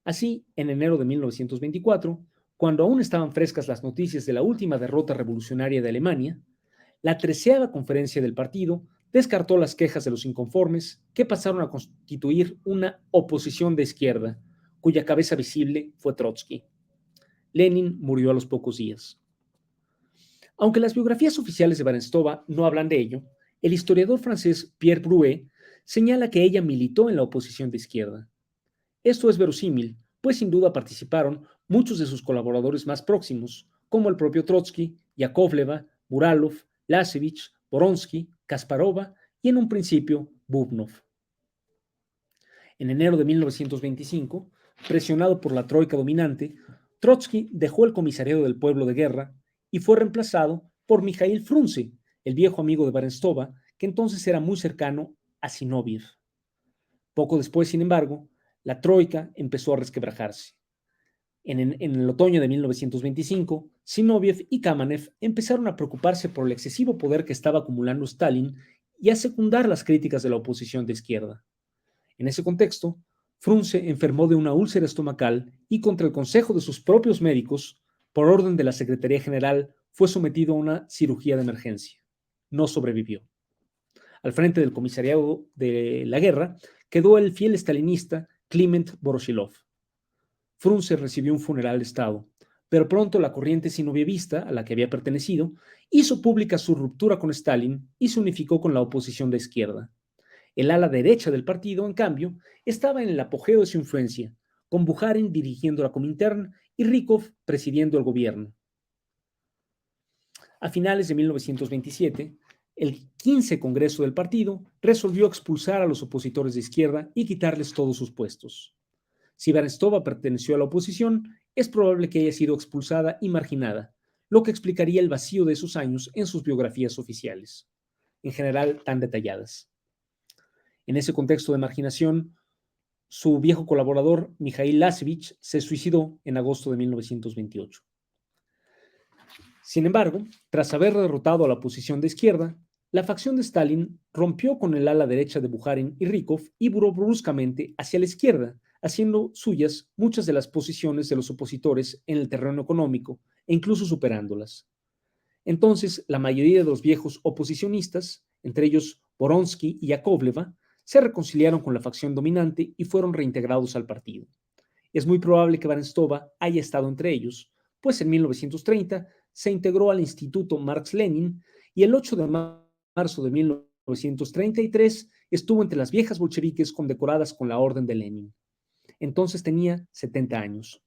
Así, en enero de 1924, cuando aún estaban frescas las noticias de la última derrota revolucionaria de Alemania, la 13ª conferencia del partido descartó las quejas de los inconformes, que pasaron a constituir una oposición de izquierda, cuya cabeza visible fue Trotsky. Lenin murió a los pocos días. Aunque las biografías oficiales de Varenstova no hablan de ello, el historiador francés Pierre Brouet señala que ella militó en la oposición de izquierda. Esto es verosímil, pues sin duda participaron muchos de sus colaboradores más próximos, como el propio Trotsky, Yakovleva, Muralov, Lasevich, Voronsky, Kasparova y en un principio Bubnov. En enero de 1925, presionado por la troika dominante, Trotsky dejó el comisariado del pueblo de guerra y fue reemplazado por Mikhail Frunze, el viejo amigo de Barentsova, que entonces era muy cercano a Zinoviev. Poco después, sin embargo, la troika empezó a resquebrajarse. En el otoño de 1925, Zinoviev y Kamenev empezaron a preocuparse por el excesivo poder que estaba acumulando Stalin y a secundar las críticas de la oposición de izquierda. En ese contexto, Frunze enfermó de una úlcera estomacal y, contra el consejo de sus propios médicos, por orden de la Secretaría General, fue sometido a una cirugía de emergencia. No sobrevivió. Al frente del comisariado de la guerra quedó el fiel stalinista Kliment Voroshilov. Frunze recibió un funeral de Estado, pero pronto la corriente sinovievista, a la que había pertenecido, hizo pública su ruptura con Stalin y se unificó con la oposición de izquierda. El ala derecha del partido, en cambio, estaba en el apogeo de su influencia, con Bukharin dirigiendo la Comintern y Rykov presidiendo el gobierno. A finales de 1927, el 15 Congreso del partido resolvió expulsar a los opositores de izquierda y quitarles todos sus puestos. Si Barentsova perteneció a la oposición, es probable que haya sido expulsada y marginada, lo que explicaría el vacío de esos años en sus biografías oficiales, en general tan detalladas. En ese contexto de marginación, su viejo colaborador, Mikhail Lasevich, se suicidó en agosto de 1928. Sin embargo, tras haber derrotado a la oposición de izquierda, la facción de Stalin rompió con el ala derecha de Bukharin y Rykov y viró bruscamente hacia la izquierda, haciendo suyas muchas de las posiciones de los opositores en el terreno económico e incluso superándolas. Entonces, la mayoría de los viejos oposicionistas, entre ellos Voronsky y Yakovleva, se reconciliaron con la facción dominante y fueron reintegrados al partido. Es muy probable que Barentsova haya estado entre ellos, pues en 1930 se integró al Instituto Marx-Lenin y el 8 de marzo de 1933 estuvo entre las viejas bolcheviques condecoradas con la Orden de Lenin. Entonces tenía 70 años.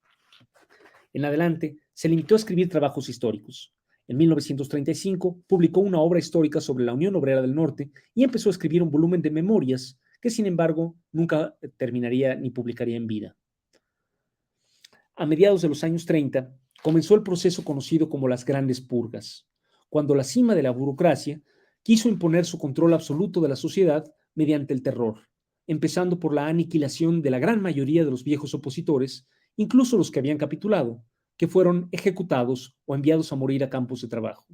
En adelante, se limitó a escribir trabajos históricos. En 1935 publicó una obra histórica sobre la Unión Obrera del Norte y empezó a escribir un volumen de memorias que, sin embargo, nunca terminaría ni publicaría en vida. A mediados de los años 30, comenzó el proceso conocido como las Grandes Purgas, cuando la cima de la burocracia quiso imponer su control absoluto de la sociedad mediante el terror, empezando por la aniquilación de la gran mayoría de los viejos opositores, incluso los que habían capitulado, que fueron ejecutados o enviados a morir a campos de trabajo.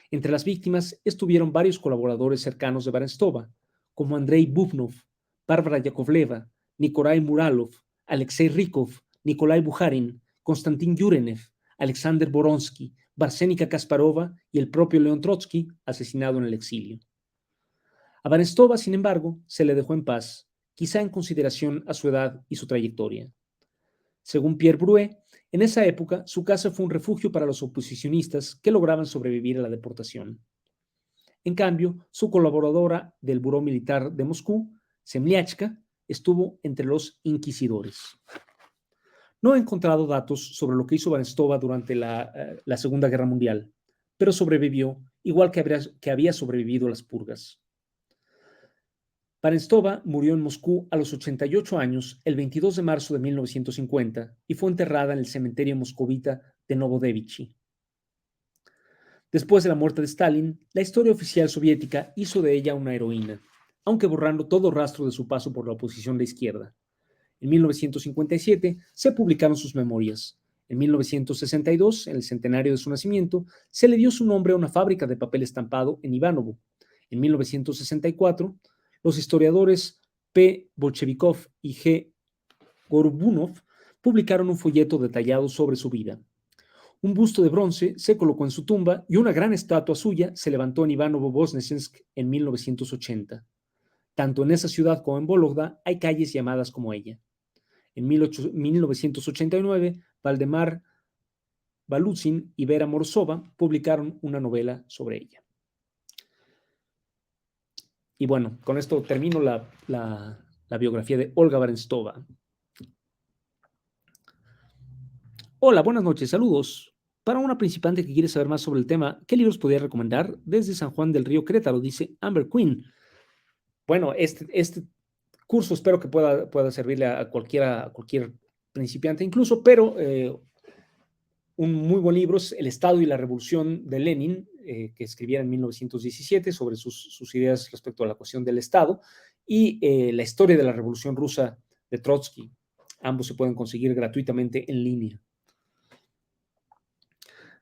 Entre las víctimas estuvieron varios colaboradores cercanos de Barentsova, como Andrei Bubnov, Bárbara Yakovleva, Nikolai Muralov, Alexei Rykov, Nikolai Bukharin, Konstantin Yurenev, Alexander Voronsky, Barsenika Kasparova y el propio León Trotsky, asesinado en el exilio. A Barentsova, sin embargo, se le dejó en paz, quizá en consideración a su edad y su trayectoria. Según Pierre Brouet, en esa época su casa fue un refugio para los oposicionistas que lograban sobrevivir a la deportación. En cambio, su colaboradora del Buró Militar de Moscú, Zemliachka, estuvo entre los inquisidores. No he encontrado datos sobre lo que hizo Barentsova durante la Segunda Guerra Mundial, pero sobrevivió, igual que había sobrevivido a las purgas. Barentsova murió en Moscú a los 88 años el 22 de marzo de 1950 y fue enterrada en el cementerio moscovita de Novodevichy. Después de la muerte de Stalin, la historia oficial soviética hizo de ella una heroína, aunque borrando todo rastro de su paso por la oposición de izquierda. En 1957 se publicaron sus memorias. En 1962, en el centenario de su nacimiento, se le dio su nombre a una fábrica de papel estampado en Ivanovo. En 1964, los historiadores P. Bolchevikov y G. Gorobunov publicaron un folleto detallado sobre su vida. Un busto de bronce se colocó en su tumba y una gran estatua suya se levantó en Ivanovo-Voznesensk en 1980. Tanto en esa ciudad como en Vologda hay calles llamadas como ella. En 1989, Valdemar Balusin y Vera Morozova publicaron una novela sobre ella. Y bueno, con esto termino la biografía de Olga Barentsova. Hola, buenas noches, saludos. Para una principiante que quiere saber más sobre el tema, ¿qué libros podría recomendar? Desde San Juan del Río, Querétaro, dice Amber Queen. Bueno, este curso espero que pueda servirle a cualquier principiante incluso, pero un muy buen libro es El Estado y la Revolución de Lenin, que escribiera en 1917 sobre sus ideas respecto a la cuestión del Estado, y La historia de la Revolución Rusa de Trotsky. Ambos se pueden conseguir gratuitamente en línea.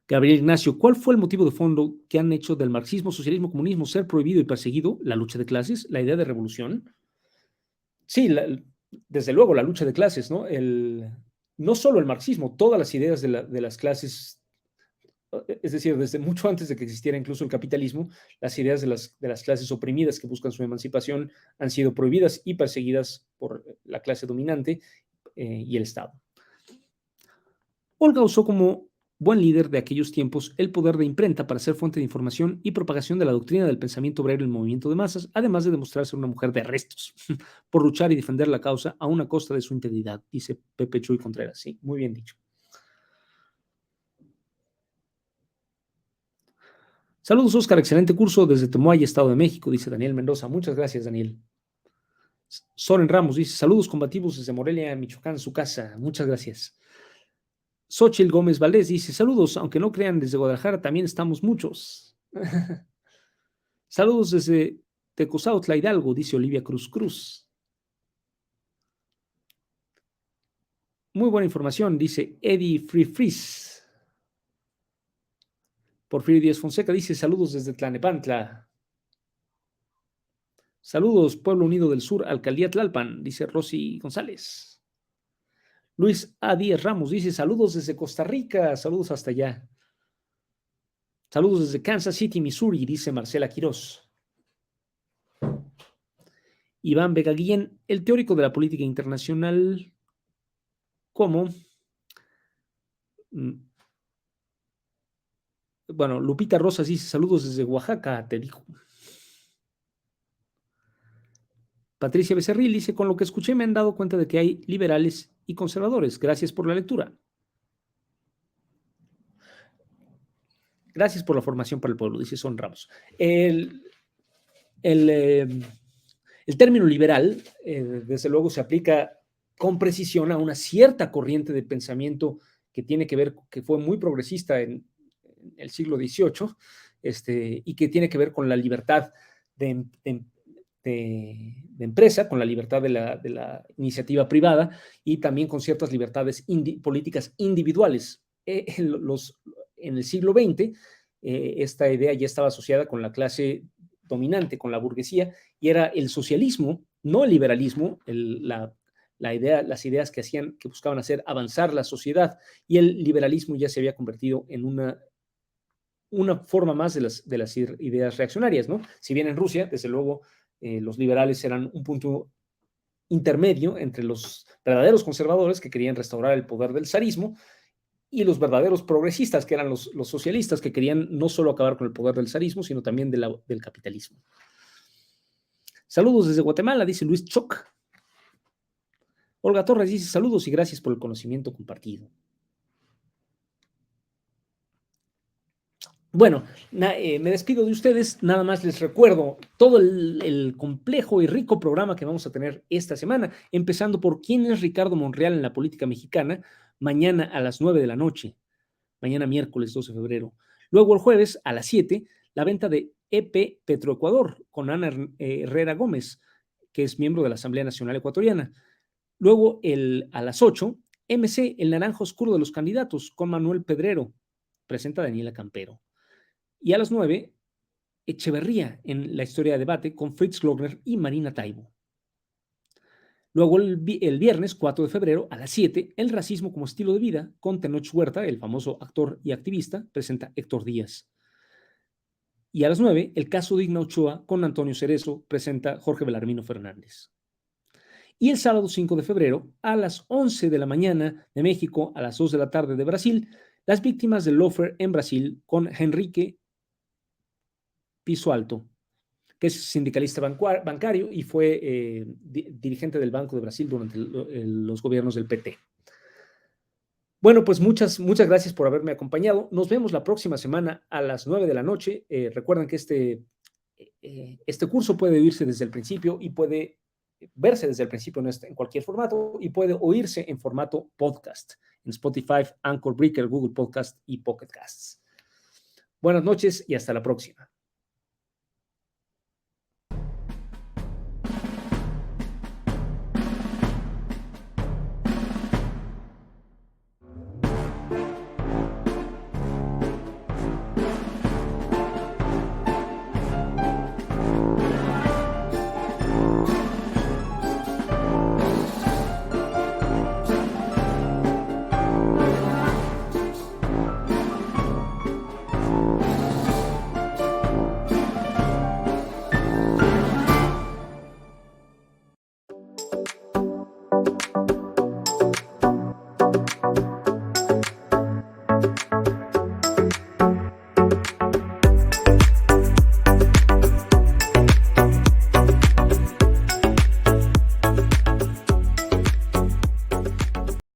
Gabriel Ignacio, ¿cuál fue el motivo de fondo que han hecho del marxismo, socialismo, comunismo ser prohibido y perseguido? La lucha de clases, la idea de revolución. Sí, desde luego la lucha de clases, ¿no? No solo el marxismo, todas las ideas de las clases, es decir, desde mucho antes de que existiera incluso el capitalismo, las ideas de las clases oprimidas que buscan su emancipación han sido prohibidas y perseguidas por la clase dominante y el Estado. Olga usó como buen líder de aquellos tiempos el poder de imprenta para ser fuente de información y propagación de la doctrina del pensamiento obrero y el movimiento de masas, además de demostrar ser una mujer de restos, por luchar y defender la causa a una costa de su integridad, dice Pepe Chuy Contreras. Sí, muy bien dicho. Saludos, Oscar, excelente curso desde Temoaya, Estado de México, dice Daniel Mendoza. Muchas gracias, Daniel. Soren Ramos dice, saludos combativos desde Morelia, Michoacán, su casa. Muchas gracias. Xochitl Gómez Valdés dice, saludos, aunque no crean, desde Guadalajara también estamos muchos. Saludos desde Tecozautla, Hidalgo, dice Olivia Cruz Cruz. Muy buena información, dice Eddie Free Freeze. Porfirio Díaz Fonseca dice, saludos desde Tlanepantla. Saludos, Pueblo Unido del Sur, Alcaldía Tlalpan, dice Rosy González. Luis A. Díaz Ramos dice, saludos desde Costa Rica, saludos hasta allá. Saludos desde Kansas City, Missouri, dice Marcela Quirós. Iván Vega Guillén, el teórico de la política internacional, como, bueno, Lupita Rosas dice, saludos desde Oaxaca, te digo. Patricia Becerril dice, con lo que escuché me han dado cuenta de que hay liberales y conservadores. Gracias por la lectura. Gracias por la formación para el pueblo, dice Son Ramos. El término liberal, desde luego, se aplica con precisión a una cierta corriente de pensamiento que tiene que ver, que fue muy progresista en el siglo XVIII, y que tiene que ver con la libertad de empresa, con la libertad de la iniciativa privada y también con ciertas libertades políticas individuales. En el siglo XX, esta idea ya estaba asociada con la clase dominante, con la burguesía, y era el socialismo, no el liberalismo, las ideas que buscaban hacer avanzar la sociedad, y el liberalismo ya se había convertido en una forma más de las ideas reaccionarias, ¿no? Si bien en Rusia, desde luego, los liberales eran un punto intermedio entre los verdaderos conservadores que querían restaurar el poder del zarismo y los verdaderos progresistas, que eran los socialistas, que querían no solo acabar con el poder del zarismo, sino también del capitalismo. Saludos desde Guatemala, dice Luis Choc. Olga Torres dice, saludos y gracias por el conocimiento compartido. Bueno, me despido de ustedes, nada más les recuerdo todo el complejo y rico programa que vamos a tener esta semana, empezando por quién es Ricardo Monreal en la política mexicana, mañana a las 9 de la noche, mañana miércoles 12 de febrero. Luego el jueves a las 7, la venta de EP Petroecuador con Ana Herrera Gómez, que es miembro de la Asamblea Nacional Ecuatoriana. Luego a las 8, MC, el naranjo oscuro de los candidatos, con Manuel Pedrero, presenta Daniela Campero. Y a las 9, Echeverría en la historia de debate con Fritz Glockner y Marina Taibo. Luego el viernes 4 de febrero a las 7, El racismo como estilo de vida con Tenoch Huerta, el famoso actor y activista, presenta Héctor Díaz. Y a las 9, El caso de Igna Ochoa con Antonio Cerezo, presenta Jorge Belarmino Fernández. Y el sábado 5 de febrero a las 11 de la mañana de México, a las 2 de la tarde de Brasil, Las víctimas del lawfare en Brasil con Henrique Piso Alto, que es sindicalista bancario y fue dirigente del Banco de Brasil durante los gobiernos del PT. Bueno, pues muchas gracias por haberme acompañado. Nos vemos la próxima semana a las 9 de la noche. Recuerden que este curso puede oírse desde el principio y puede verse desde el principio en cualquier formato y puede oírse en formato podcast en Spotify, Anchor, Breaker, Google Podcast y Pocket Casts. Buenas noches y hasta la próxima.